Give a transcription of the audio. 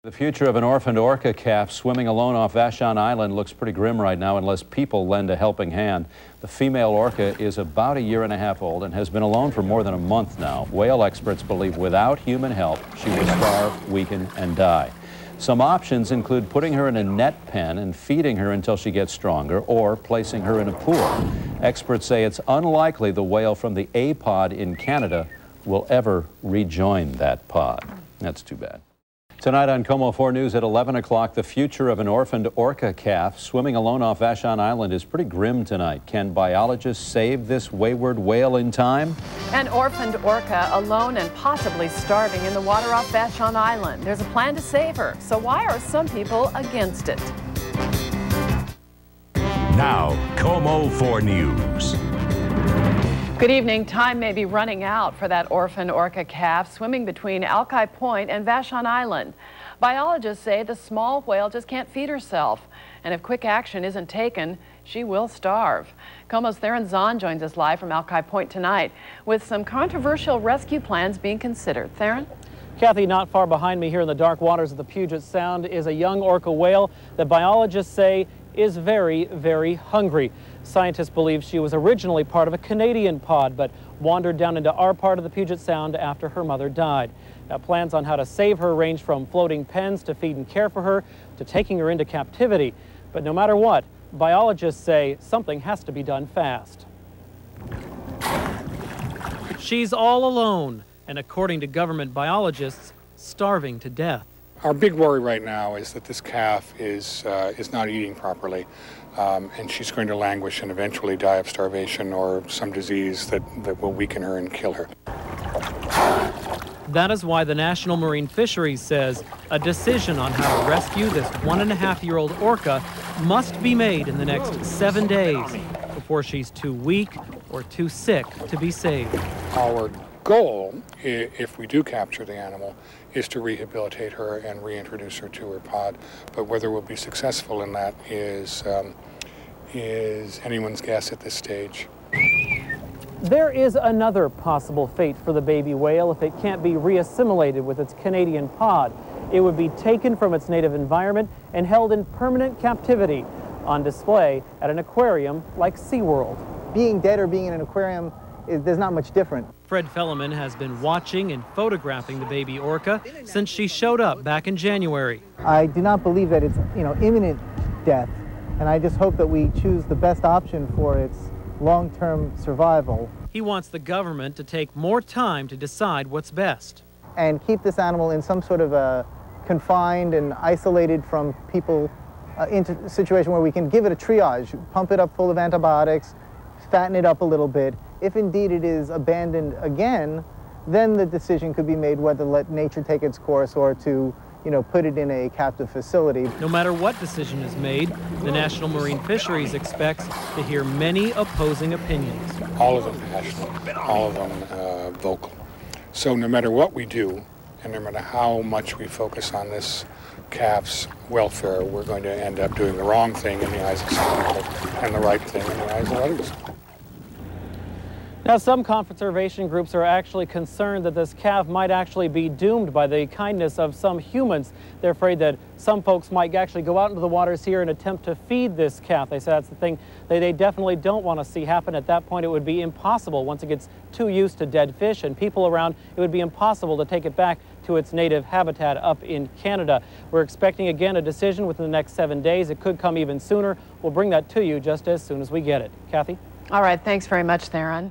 The future of an orphaned orca calf swimming alone off Vashon Island looks pretty grim right now unless people lend a helping hand. The female orca is about 1.5 years old and has been alone for more than a month now. Whale experts believe without human help, she will starve, weaken, and die. Some options include putting her in a net pen and feeding her until she gets stronger, or placing her in a pool. Experts say it's unlikely the whale from the A pod in Canada will ever rejoin that pod. That's too bad. Tonight on KOMO 4 News at 11 o'clock, the future of an orphaned orca calf swimming alone off Vashon Island is pretty grim tonight. Can biologists save this wayward whale in time? An orphaned orca alone and possibly starving in the water off Vashon Island. There's a plan to save her. So why are some people against it? Now, KOMO 4 News. Good evening. Time may be running out for that orphaned orca calf swimming between Alki Point and Vashon Island. Biologists say the small whale just can't feed herself, and if quick action isn't taken, she will starve. KOMO's Theron Zahn joins us live from Alki Point tonight with some controversial rescue plans being considered. Theron? Kathy, not far behind me here in the dark waters of the Puget Sound is a young orca whale that biologists say is very, very hungry. Scientists believe she was originally part of a Canadian pod, but wandered down into our part of the Puget Sound after her mother died. Now, plans on how to save her range from floating pens to feed and care for her to taking her into captivity. But no matter what, biologists say something has to be done fast. She's all alone, and according to government biologists, starving to death. Our big worry right now is that this calf is not eating properly, and she's going to languish and eventually die of starvation or some disease that will weaken her and kill her. That is why the National Marine Fisheries says a decision on how to rescue this 1.5-year-old orca must be made in the next 7 days before she's too weak or too sick to be saved. Our goal, if we do capture the animal, is to rehabilitate her and reintroduce her to her pod. But whether we'll be successful in that is anyone's guess at this stage. There is another possible fate for the baby whale if it can't be reassimilated with its Canadian pod. It would be taken from its native environment and held in permanent captivity on display at an aquarium like SeaWorld. Being dead or being in an aquarium, there's not much different. Fred Felleman has been watching and photographing the baby orca since she showed up back in January. I do not believe that it's, imminent death, and I just hope that we choose the best option for its long-term survival. He wants the government to take more time to decide what's best. And keep this animal in some sort of a confined and isolated from people into a situation where we can give it a triage, pump it up full of antibiotics, fatten it up a little bit. If indeed it is abandoned again, then the decision could be made whether to let nature take its course or to, put it in a captive facility. No matter what decision is made, the National Marine Fisheries expects to hear many opposing opinions. All of them passionate, all of them vocal. So no matter what we do, and no matter how much we focus on this calf's welfare, we're going to end up doing the wrong thing in the eyes of some people and the right thing in the eyes of others. Now, some conservation groups are actually concerned that this calf might actually be doomed by the kindness of some humans. They're afraid that some folks might actually go out into the waters here and attempt to feed this calf. They say that's the thing they definitely don't want to see happen. At that point, it would be impossible. Once it gets too used to dead fish and people around, it would be impossible to take it back to its native habitat up in Canada. We're expecting, again, a decision within the next 7 days. It could come even sooner. We'll bring that to you just as soon as we get it. Kathy? All right. Thanks very much, Theron.